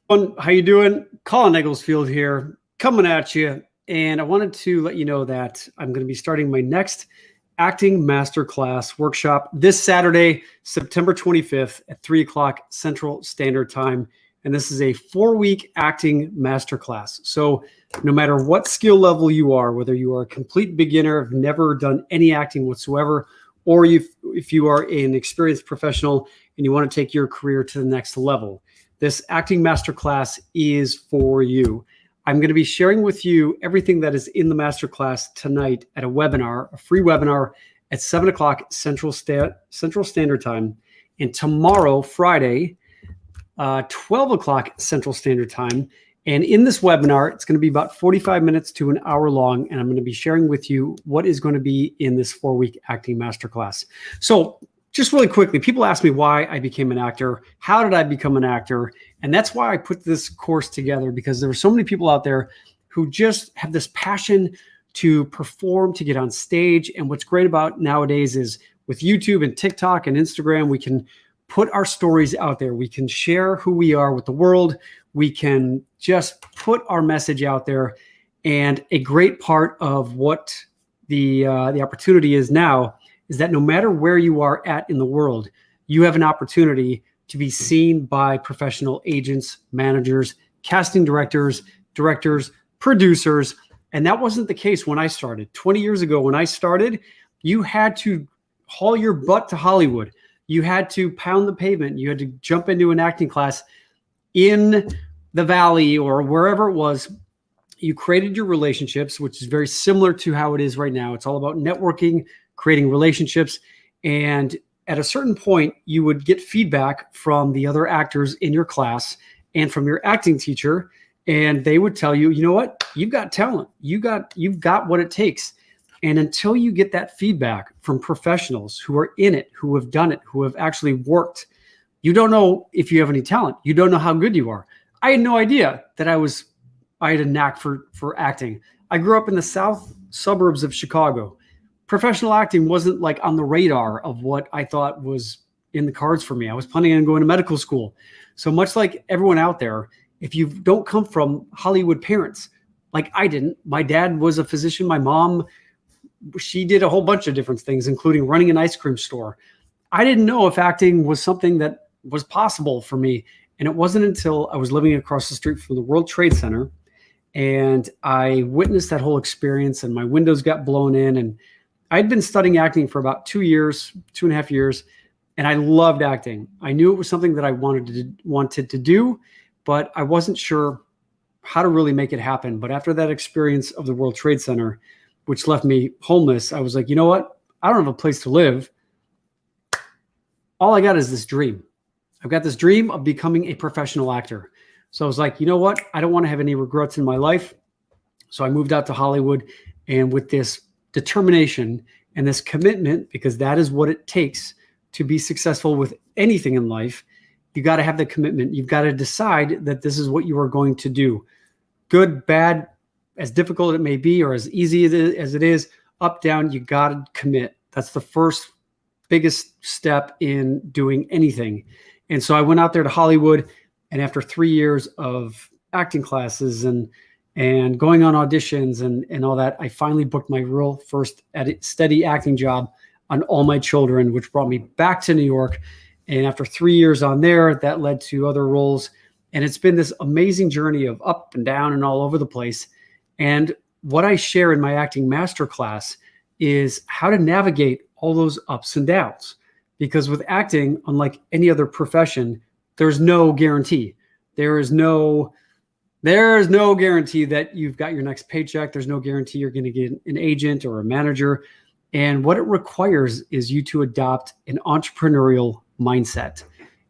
How you doing? Colin Egglesfield here, coming at you. And I wanted to let you know that I'm going to be starting my next Acting Masterclass Workshop this Saturday, September 25th at 3 o'clock Central Standard Time. And this is a 4-week acting masterclass. So no matter what skill level you are, whether you are a complete beginner, have never done any acting whatsoever, or if you are an experienced professional and you want to take your career to the next level, this acting masterclass is for you. I'm going to be sharing with you everything that is in the masterclass tonight at a webinar, a free webinar at 7 o'clock Central Standard Time. And tomorrow, Friday, 12 o'clock Central Standard Time. And in this webinar, it's going to be about 45 minutes to an hour long. And I'm going to be sharing with you what is going to be in this 4-week acting masterclass. So just really quickly, people ask me why I became an actor. How did I become an actor? And that's why I put this course together, because there are so many people out there who just have this passion to perform, to get on stage. And what's great about nowadays is with YouTube and TikTok and Instagram, we can put our stories out there. We can share who we are with the world. We can just put our message out there. And a great part of what the opportunity is now is that no matter where you are at in the world, you have an opportunity to be seen by professional agents, managers, casting directors, producers. And that wasn't the case when I started. 20 years ago, when I started, you had to haul your butt to Hollywood. You had to pound the pavement. You had to jump into an acting class in the Valley or wherever it was. You created your relationships, which is very similar to how it is right now. It's all about networking, creating relationships. And at a certain point, you would get feedback from the other actors in your class and from your acting teacher. And they would tell you, you know what? You've got talent. You've got what it takes. And until you get that feedback from professionals who are in it, who have done it, who have actually worked, you don't know if you have any talent. You don't know how good you are. I had no idea that I had a knack for acting. I grew up in the south suburbs of Chicago. Professional acting wasn't like on the radar of what I thought was in the cards for me. I was planning on going to medical school. So much like everyone out there, if you don't come from Hollywood parents, like I didn't, my dad was a physician. My mom, she did a whole bunch of different things, including running an ice cream store. I didn't know if acting was something that was possible for me. And it wasn't until I was living across the street from the World Trade Center and I witnessed that whole experience and my windows got blown in. And I'd been studying acting for about 2.5 years, and I loved acting. I knew it was something that I wanted to do, but I wasn't sure how to really make it happen. But after that experience of the World Trade Center, which left me homeless, I was like, you know what? I don't have a place to live. All I got is this dream. I've got this dream of becoming a professional actor. So I was like, you know what? I don't want to have any regrets in my life. So I moved out to Hollywood, and with this determination and this commitment, because that is what it takes to be successful with anything in life, you got to have the commitment. You've got to decide that this is what you are going to do. Good, bad, as difficult as it may be, or as easy as it is, up, down, you got to commit. That's the first biggest step in doing anything. And so I went out there to Hollywood, and after 3 years of acting classes and going on auditions and all that, I finally booked my real first steady acting job on All My Children, which brought me back to New York. And after 3 years on there, that led to other roles. And it's been this amazing journey of up and down and all over the place. And what I share in my acting masterclass is how to navigate all those ups and downs. Because with acting, unlike any other profession, there's no guarantee. There is no guarantee that you've got your next paycheck. There's no guarantee you're going to get an agent or a manager. And what it requires is you to adopt an entrepreneurial mindset.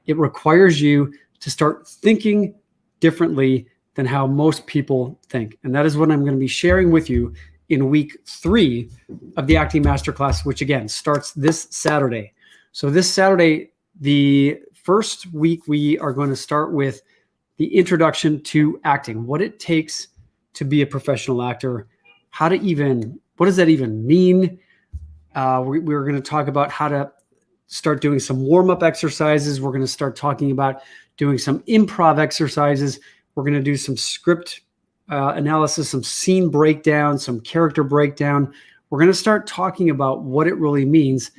It requires you to start thinking differently than how most people think. And that is what I'm going to be sharing with you in week 3 of the Acting Masterclass, which again starts this Saturday. So this Saturday, the first week, we are going to start with the introduction to acting, what it takes to be a professional actor, what does that even mean? We're going to talk about how to start doing some warm-up exercises. We're going to start talking about doing some improv exercises. We're going to do some script analysis, some scene breakdown, some character breakdown. We're going to start talking about what it really means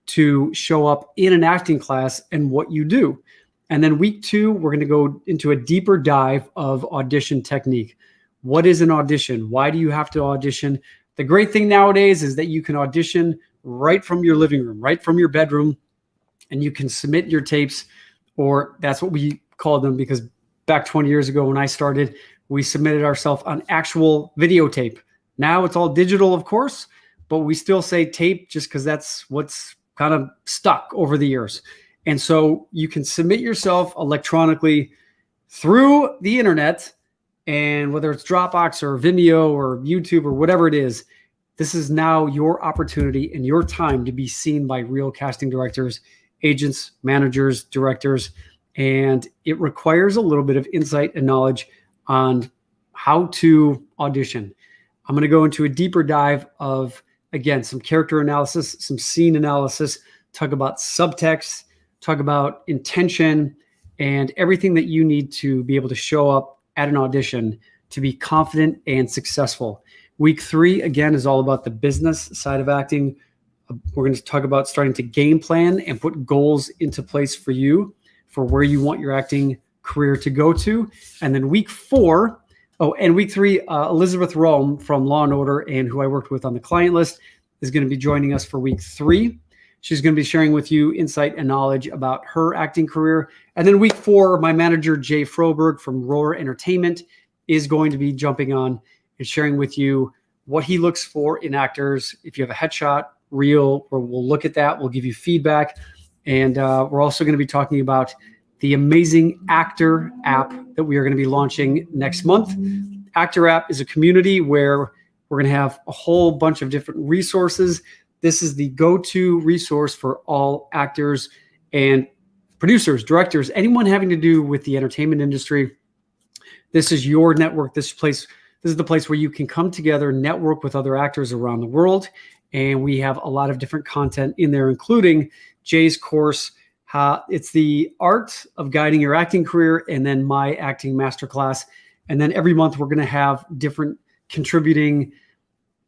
to show up in an acting class and what you do. And then week 2, we're going to go into a deeper dive of audition technique. What is an audition? Why do you have to audition? The great thing nowadays is that you can audition right from your living room, right from your bedroom, and you can submit your tapes, or that's what we called them, because back 20 years ago when I started, we submitted ourselves on actual videotape. Now it's all digital, of course, but we still say tape just because that's what's kind of stuck over the years. And so you can submit yourself electronically through the internet, and whether it's Dropbox or Vimeo or YouTube or whatever it is, this is now your opportunity and your time to be seen by real casting directors, agents, managers, directors, and it requires a little bit of insight and knowledge on how to audition. I'm going to go into a deeper dive of, again, some character analysis, some scene analysis, talk about subtext, talk about intention, and everything that you need to be able to show up at an audition to be confident and successful. Week 3, again, is all about the business side of acting. We're going to talk about starting to game plan and put goals into place for you for where you want your acting career to go to. And then week 4, week 3, Elizabeth Rome from Law & Order, and who I worked with on the client list, is going to be joining us for week 3. She's going to be sharing with you insight and knowledge about her acting career. And then week 4, my manager, Jay Froberg from Roar Entertainment, is going to be jumping on and sharing with you what he looks for in actors. If you have a headshot, reel, or we'll look at that. We'll give you feedback. And we're also going to be talking about the amazing Actor app that we are going to be launching next month. Actor app is a community where we're going to have a whole bunch of different resources. This is the go-to resource for all actors and producers, directors, anyone having to do with the entertainment industry. This is your network. This is the place where you can come together, network with other actors around the world. And we have a lot of different content in there, including Jay's course. It's the art of guiding your acting career, and then my acting masterclass. And then every month we're going to have different contributing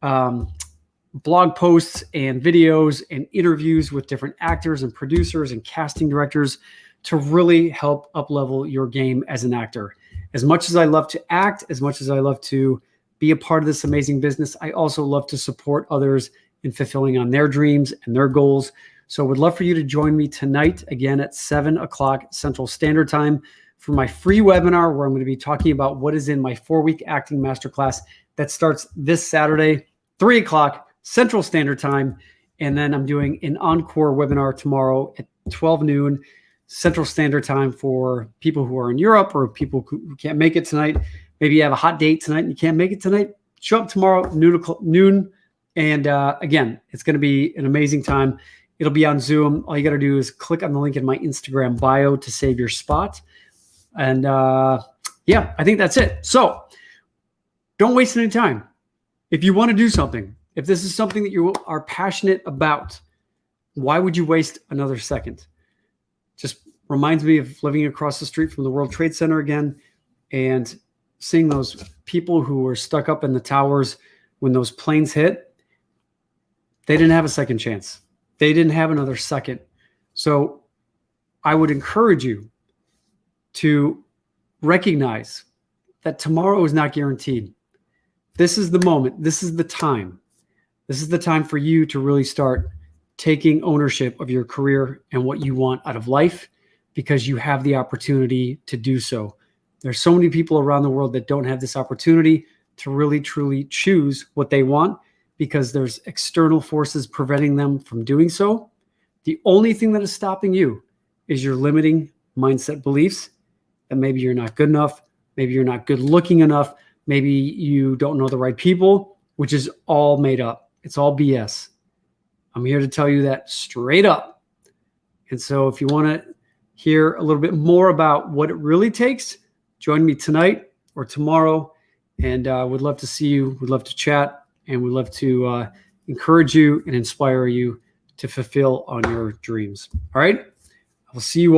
blog posts and videos and interviews with different actors and producers and casting directors to really help up-level your game as an actor. As much as I love to act, as much as I love to be a part of this amazing business, I also love to support others in fulfilling on their dreams and their goals. So I would love for you to join me tonight, again at 7 o'clock Central Standard Time, for my free webinar where I'm going to be talking about what is in my 4-week acting masterclass that starts this Saturday, 3 o'clock Central Standard Time. And then I'm doing an encore webinar tomorrow at 12 noon Central Standard Time for people who are in Europe or people who can't make it tonight. Maybe you have a hot date tonight and you can't make it tonight. Show up tomorrow, noon. And again, it's going to be an amazing time. It'll be on Zoom. All you got to do is click on the link in my Instagram bio to save your spot. And yeah, I think that's it. So don't waste any time. If you want to do something, if this is something that you are passionate about, why would you waste another second? Just reminds me of living across the street from the World Trade Center again and seeing those people who were stuck up in the towers when those planes hit. They didn't have a second chance. They didn't have another second. So I would encourage you to recognize that tomorrow is not guaranteed. This is the moment. This is the time. This is the time for you to really start taking ownership of your career and what you want out of life, because you have the opportunity to do so. There's so many people around the world that don't have this opportunity to really, truly choose what they want because there's external forces preventing them from doing so. The only thing that is stopping you is your limiting mindset beliefs that maybe you're not good enough, maybe you're not good looking enough, maybe you don't know the right people, which is all made up. It's all BS. I'm here to tell you that straight up. And so if you want to hear a little bit more about what it really takes, join me tonight or tomorrow. And would love to see you. We'd love to chat. And we'd love to encourage you and inspire you to fulfill on your dreams. All right. I will see you all.